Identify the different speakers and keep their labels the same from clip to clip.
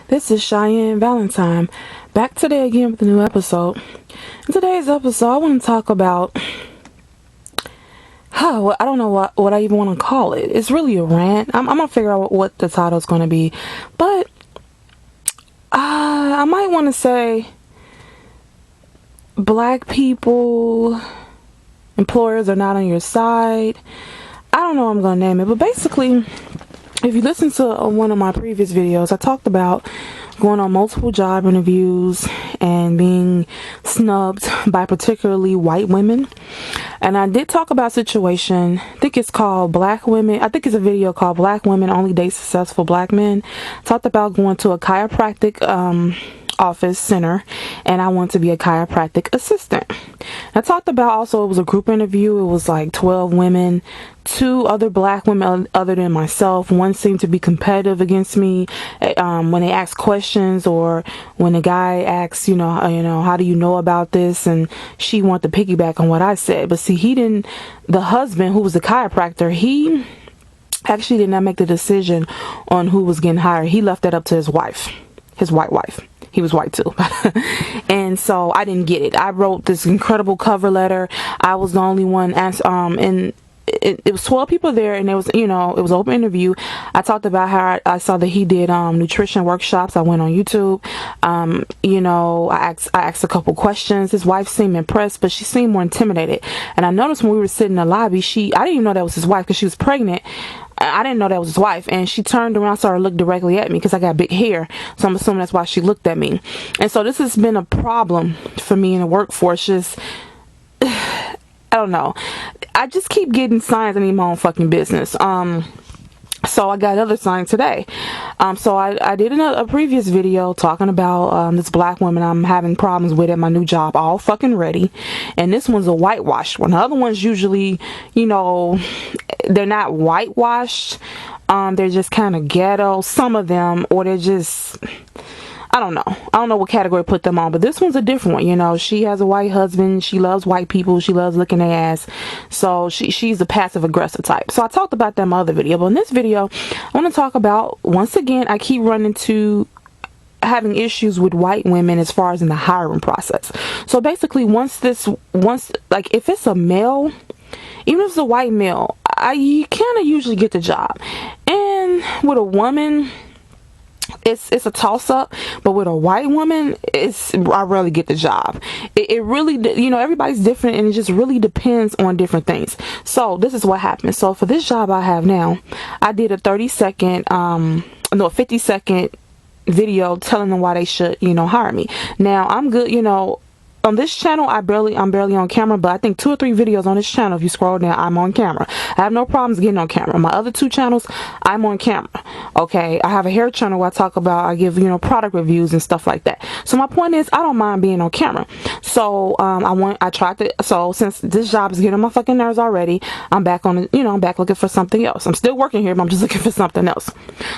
Speaker 1: This is Cheyenne Valentine, back today again with a new episode. In today's episode, I want to talk about I don't know what I even want to call it. It's really a rant. I'm gonna figure out what the title is going to be, but I might want to say black people, employers are not on your side. I don't know what I'm going to name it, but basically, if you listen to one of my previous videos, I talked about going on multiple job interviews and being snubbed by particularly white women. And I did talk about a situation, I think it's called Black Women, I think it's a video called Black Women Only Date Successful Black Men. Talked about going to a chiropractic office center, and I wanted to be a chiropractic assistant. I talked about also it was a group interview. It was like 12 women, 2 other black women other than myself. One seemed to be competitive against me when they asked questions, or when the guy asks, how do you know about this, and she wanted to piggyback on what I said. But see, the husband, who was a chiropractor, he actually did not make the decision on who was getting hired. He left that up to his wife, his white wife. He was white too. And so I didn't get it. I wrote this incredible cover letter. I was the only one and it was 12 people there, and it was it was an open interview. I talked about how I saw that he did nutrition workshops. I went on YouTube. I asked a couple questions. His wife seemed impressed, but she seemed more intimidated. And I noticed when we were sitting in the lobby, I didn't even know that was his wife because she was pregnant. I didn't know that was his wife, and she turned around, started looking directly at me because I got big hair, so I'm assuming that's why she looked at me. And so this has been a problem for me in the workforce. Just I don't know, I just keep getting signs I need my own fucking business. So I got another sign today. So I did a previous video talking about this black woman I'm having problems with at my new job, all fucking ready. And this one's a whitewashed one. The other one's usually, they're not whitewashed. They're just kind of ghetto, some of them, or they're just, I don't know what category to put them on, but this one's a different one. She has a white husband. She loves white people. She loves licking their ass. So she's a passive aggressive type. So I talked about that in my other video, but in this video, I want to talk about, once again, I keep running to having issues with white women as far as in the hiring process. So basically, if it's a male, even if it's a white male, you kind of usually get the job. And with a woman, it's a toss-up, but with a white woman, I rarely get the job. It really, everybody's different, and it just really depends on different things. So this is what happened. So for this job I have now, I did a 50-second video telling them why they should, hire me. Now I'm good, on this channel, I'm barely on camera, but I think 2 or 3 videos on this channel, if you scroll down, I'm on camera. I have no problems getting on camera. My other 2 channels, I'm on camera. Okay, I have a hair channel where I give, product reviews and stuff like that. So my point is, I don't mind being on camera. So so since this job is getting on my fucking nerves already, I'm back on it, I'm back looking for something else. I'm still working here, but I'm just looking for something else.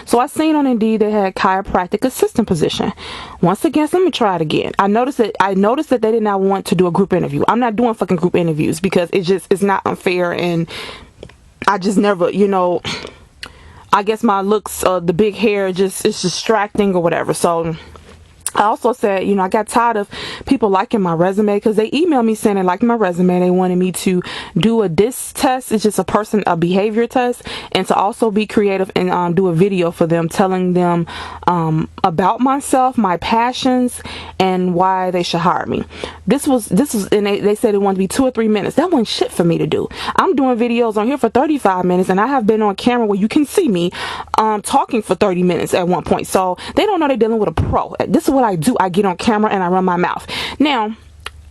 Speaker 1: So I seen on Indeed they had chiropractic assistant position. Once again, let me try it again. I noticed that they did not want to do a group interview. I'm not doing fucking group interviews because it's not unfair, and I just never, I guess my looks, the big hair, it's distracting or whatever. So I also said, I got tired of people liking my resume, because they emailed me saying they liked my resume. They wanted me to do a DISC test. It's just a behavior test, and to also be creative and do a video for them, telling them about myself, my passions, and why they should hire me. This was, and they said it wanted to be 2 or 3 minutes. That wasn't shit for me to do. I'm doing videos on here for 35 minutes, and I have been on camera where you can see me talking for 30 minutes at one point. So they don't know they're dealing with a pro. This is what I do. I get on camera and I run my mouth. Now,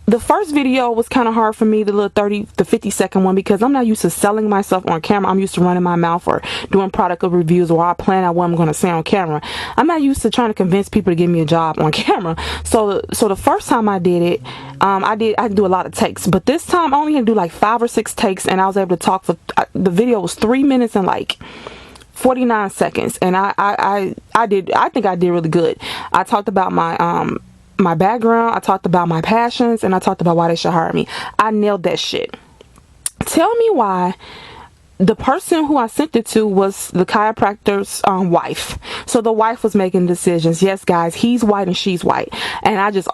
Speaker 1: the first video was kind of hard for me, the 50-second one, because I'm not used to selling myself on camera. I'm used to running my mouth or doing product reviews, or I plan out what I'm going to say on camera. I'm not used to trying to convince people to give me a job on camera. So the first time I did it, I do a lot of takes, but this time I only had to do like 5 or 6 takes, and I was able to talk for the video was 3 minutes and like 49 seconds, and I think I did really good. I talked about my background, I talked about my passions, and I talked about why they should hire me. I nailed that shit. Tell me why the person who I sent it to was the chiropractor's wife. So the wife was making decisions. Yes, guys, he's white and she's white. And I just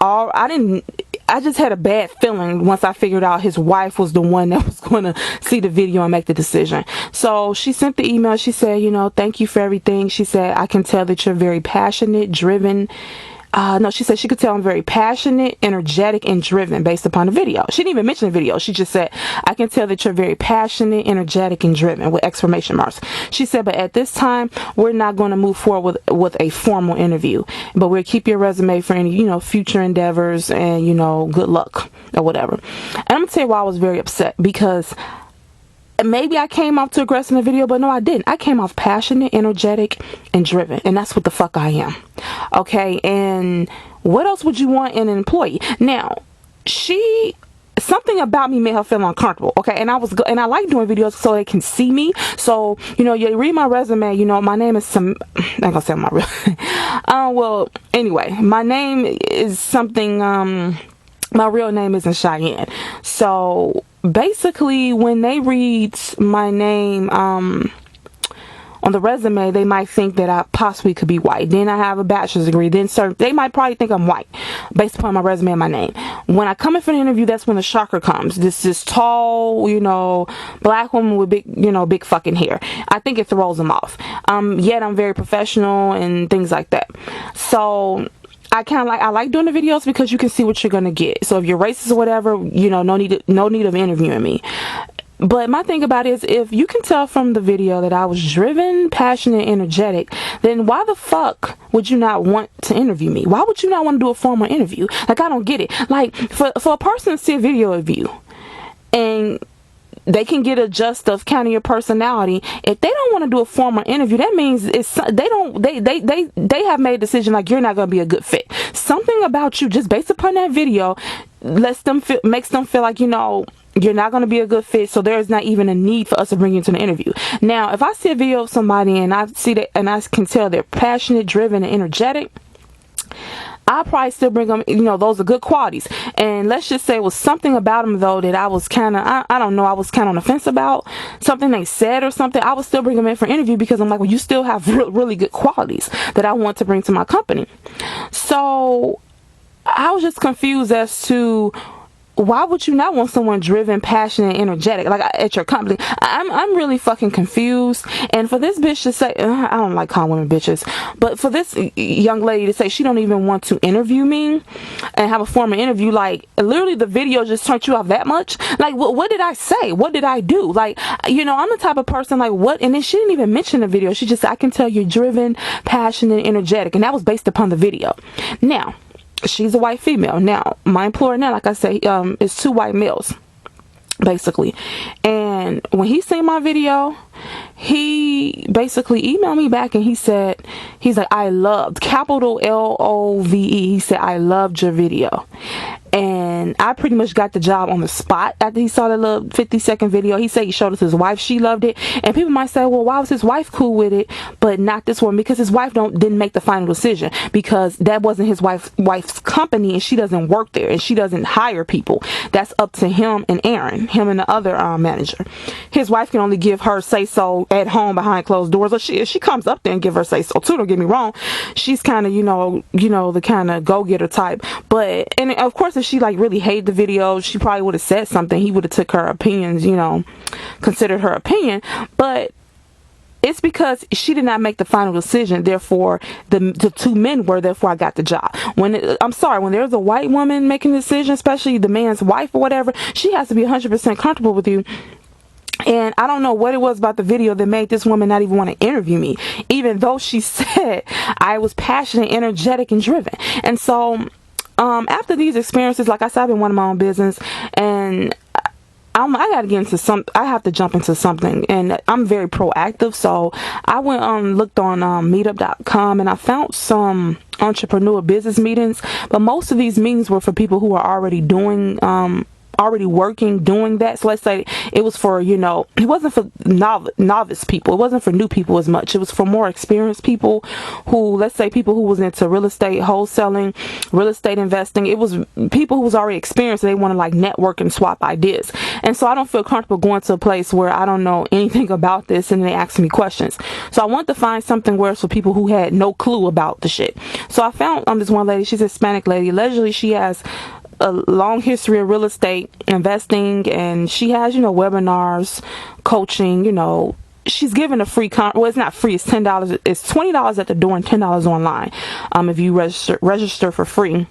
Speaker 1: had a bad feeling once I figured out his wife was the one that was going to see the video and make the decision. So she sent the email. She said, thank you for everything. She said, I can tell that you're very passionate, driven. No, she said she could tell I'm very passionate, energetic, and driven based upon the video. She didn't even mention the video. She just said, I can tell that you're very passionate, energetic, and driven with exclamation marks. She said, but at this time, we're not going to move forward with a formal interview, but we'll keep your resume for any, future endeavors and, good luck or whatever. And I'm going to tell you why I was very upset, because maybe I came off too aggressive in the video, but no, I didn't. I came off passionate, energetic, and driven. And that's what the fuck I am. Okay. And what else would you want in an employee? Now, something about me made her feel uncomfortable. Okay. And I like doing videos so they can see me. So, you read my resume, my name is I'm not gonna say my real, well, anyway, my name is something, my real name isn't Cheyenne. So basically, when they read my name on the resume, they might think that I possibly could be white. Then I have a bachelor's degree. Then they might probably think I'm white based upon my resume and my name. When I come in for an interview, that's when the shocker comes. This tall, black woman with big fucking hair. I think it throws them off. Yet I'm very professional and things like that. So I like doing the videos because you can see what you're gonna get. So if you're racist or whatever, no need of interviewing me. But my thing about it is, if you can tell from the video that I was driven, passionate, energetic, then why the fuck would you not want to interview me? Why would you not want to do a formal interview? Like, I don't get it. Like, for a person to see a video of you and they can get a gist of kind of your personality. If they don't want to do a formal interview, that means they have made a decision like you're not going to be a good fit. Something about you, just based upon that video, makes them feel like, you're not going to be a good fit. So there is not even a need for us to bring you into the interview. Now, if I see a video of somebody and I see that and I can tell they're passionate, driven, and energetic, I'll probably still bring them, those are good qualities. And let's just say it was something about them, though, that I was kind of, I don't know, I was kind of on the fence about. Something they said or something, I would still bring them in for interview because I'm like, well, you still have really good qualities that I want to bring to my company. So I was just confused as to, why would you not want someone driven, passionate, energetic, like at your company? I'm really fucking confused. And for this bitch to say, I don't like calling women bitches, but for this young lady to say she don't even want to interview me and have a formal interview, like literally the video just turned you off that much. Like, what did I say? What did I do? Like, I'm the type of person like, what? And then she didn't even mention the video. She just said, I can tell you're driven, passionate, energetic. And that was based upon the video. Now, she's a white female. Now, my employer now, like I say, is 2 white males, basically. And when he seen my video, he basically emailed me back and he's like, I loved, capital LOVE. He said, I loved your video. And I pretty much got the job on the spot after he saw the little 50-second video. He said he showed it to his wife. She loved it. And people might say, well, why was his wife cool with it, but not this one? Because his wife didn't make the final decision, because that wasn't his wife's company, and she doesn't work there, and she doesn't hire people. That's up to him and Aaron, him and the other manager. His wife can only give her say-so at home behind closed doors. Or she comes up there and give her say-so too, don't get me wrong. She's kind of, the kind of go-getter type. But, and of course, if she like really hated the video, she probably would have said something. He would have took her opinions, considered her opinion. But it's because she did not make the final decision. Therefore, the 2 men were. Therefore, I got the job. When there's a white woman making a decision, especially the man's wife or whatever, she has to be 100% comfortable with you. And I don't know what it was about the video that made this woman not even want to interview me, even though she said I was passionate, energetic, and driven. And so after these experiences, like I said, I've been running my own business, and I got to get into I have to jump into something, and I'm very proactive. So I went looked on meetup.com, and I found some entrepreneur business meetings, but most of these meetings were for people who are already doing that. So let's say it was for, it wasn't for novice people. It wasn't for new people as much. It was for more experienced people who, let's say people who was into real estate wholesaling, real estate investing. It was people who was already experienced. And they want to like network and swap ideas. And so I don't feel comfortable going to a place where I don't know anything about this and they ask me questions. So I want to find something where it's for people who had no clue about the shit. So I found this one lady. She's a Hispanic lady. Allegedly she has a long history of real estate investing, and she has, webinars, coaching, she's giving a free well, it's not free, it's $10, it's $20 at the door and $10 online if you register for free.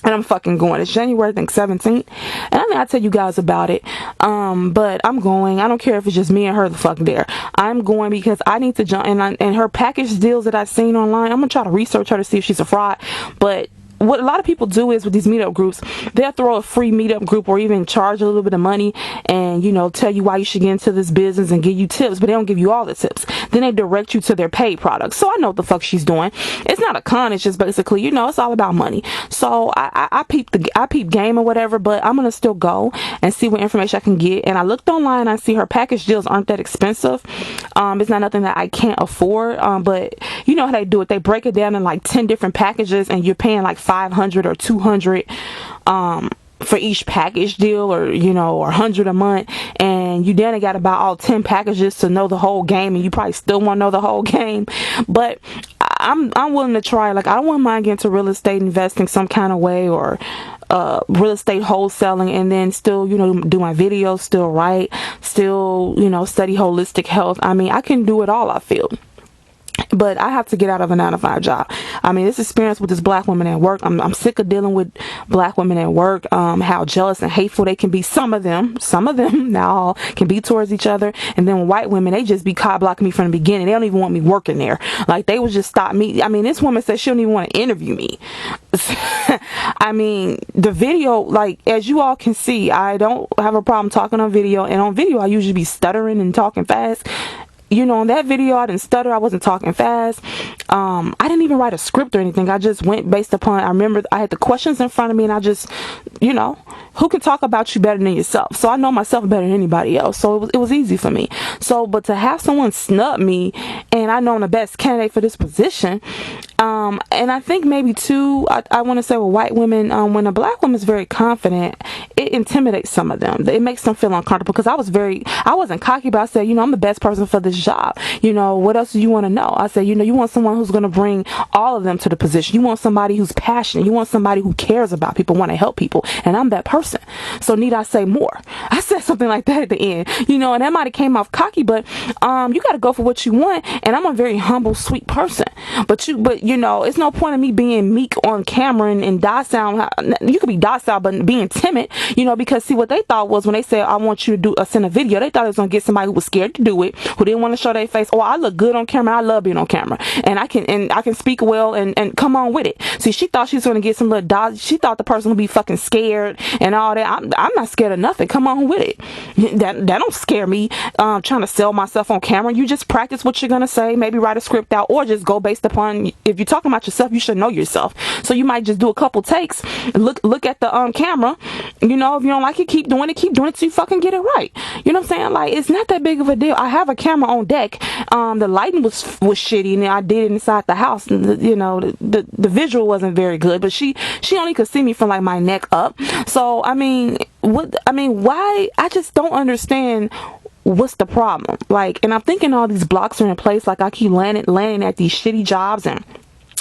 Speaker 1: And I'm fucking going. It's January, I think, 17th. And I think I'll tell you guys about it. But I'm going. I don't care if it's just me and her the fuck there. I'm going because I need to jump. And her package deals that I've seen online, I'm going to try to research her to see if she's a fraud. But what a lot of people do is with these meetup groups, they'll throw a free meetup group or even charge a little bit of money and, tell you why you should get into this business and give you tips, but they don't give you all the tips. Then they direct you to their paid products. So I know what the fuck she's doing. It's not a con, it's just basically, it's all about money. So I peep game or whatever, but I'm going to still go and see what information I can get. And I looked online, I see her package deals aren't that expensive. It's not nothing that I can't afford. But you know how they do it. They break it down in like 10 different packages and you're paying like $500 or $200 for each package deal, or or $100 a month, and you then got to buy all 10 packages to know the whole game, and you probably still want to know the whole game. But I'm willing to try. Like, I don't want to mind getting into real estate investing some kind of way, or real estate wholesaling, and then still do my videos, still write, still study holistic health. I mean, I can do it all, I feel. But I have to get out of a 9-to-5 job. I mean, this experience with this black woman at work, I'm sick of dealing with black women at work, how jealous and hateful they can be. Some of them, now all can be towards each other. And then white women, they just be cop blocking me from the beginning. They don't even want me working there. Like, they would just stop me. I mean, this woman said she don't even want to interview me. I mean, the video, like, as you all can see, I don't have a problem talking on video. And on video, I usually be stuttering and talking fast. On that video, I didn't stutter. I wasn't talking fast. I didn't even write a script or anything. I just went based upon, I remember I had the questions in front of me, and I just, who can talk about you better than yourself? So I know myself better than anybody else. So it was easy for me. So, but to have someone snub me, and I know I'm the best candidate for this position, and I think maybe too, I want to say with white women, when a black woman is very confident, it intimidates some of them. It makes them feel uncomfortable, because I wasn't cocky, but I said, I'm the best person for this job. What else do you want to know? I said, you want someone who's going to bring all of them to the position. You want somebody who's passionate. You want somebody who cares about people, want to help people. And I'm that person. So need I say more? I said something like that at the end, and that might have came off cocky, but you got to go for what you want. And I'm a very humble, sweet person. But it's no point in me being meek on camera and docile. You could be docile, but being timid, because see, what they thought was when they said, I want you to send a video, they thought it was going to get somebody who was scared to do it, who didn't want to show their face. Oh, I look good on camera. I love being on camera, and I can speak well and come on with it. See, she thought she was going to get some little dodge. She thought the person would be fucking scared and all that. I'm not scared of nothing. Come on with it. That don't scare me. Trying to sell myself on camera. You just practice what you're gonna say. Maybe write a script out, or just go based upon, if you're talking about yourself, you should know yourself. So you might just do a couple takes. Look at the camera. If you don't like it, keep doing it till you fucking get it right. You know what I'm saying? Like, it's not that big of a deal. I have a camera on deck. The lighting was shitty, and I did it inside the house. The visual wasn't very good, but she only could see me from like my neck up. So why? I just don't understand what's the problem. Like, and I'm thinking all these blocks are in place. Like, I keep landing at these shitty jobs and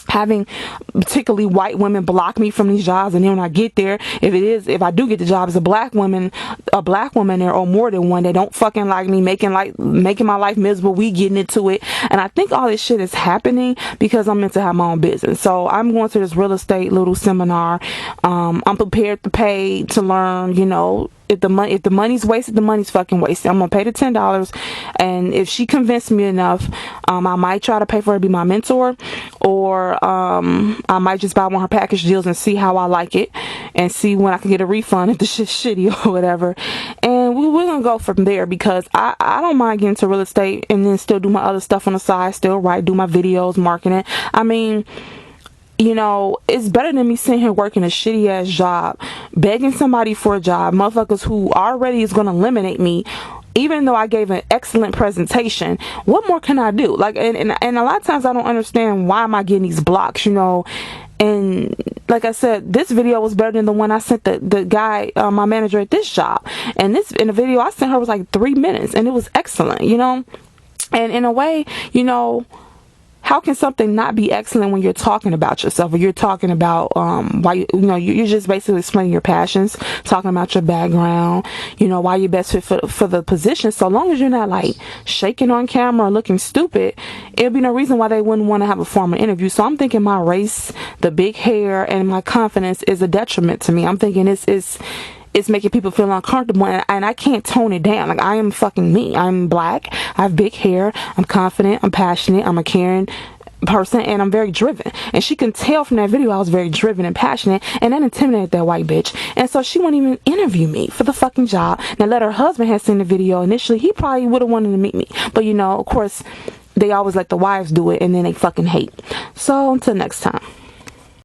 Speaker 1: having particularly white women block me from these jobs, and then when I get there, if I do get the job as a black woman there, or more than one, they don't fucking like me, making my life miserable, we getting into it. And I think all this shit is happening because I'm meant to have my own business. So I'm going to this real estate little seminar. I'm prepared to pay to learn. If the money's wasted, the money's fucking wasted. I'm gonna pay the $10, and if she convinced me enough, I might try to pay for her to be my mentor, or I might just buy one of her package deals and see how I like it, and see when I can get a refund if the shit's shitty or whatever. And we're gonna go from there, because I don't mind getting into real estate and then still do my other stuff on the side, still write, do my videos, marketing. I mean, it's better than me sitting here working a shitty ass job, begging somebody for a job, motherfuckers who already is going to eliminate me, even though I gave an excellent presentation. What more can I do? Like, and a lot of times I don't understand, why am I getting these blocks, And like I said, this video was better than the one I sent the guy, my manager at this job. And in the video I sent her was like 3 minutes, and it was excellent, you know. And in a way, you know, how can something not be excellent when you're talking about yourself, or you're talking about why you're just basically explaining your passions, talking about your background, you know, why you're best fit for the position. So long as you're not like shaking on camera or looking stupid, it'll be no reason why they wouldn't want to have a formal interview. So I'm thinking my race, the big hair, and my confidence is a detriment to me. I'm thinking it's making people feel uncomfortable, and I can't tone it down. Like, I am fucking me. I'm black, I have big hair, I'm confident, I'm passionate, I'm a caring person, and I'm very driven. And she can tell from that video I was very driven and passionate, and that intimidated that white bitch. And so she wouldn't even interview me for the fucking job. Now, let her husband have seen the video initially, he probably would have wanted to meet me. But, you know, of course, they always let the wives do it, and then they fucking hate. So, until next time.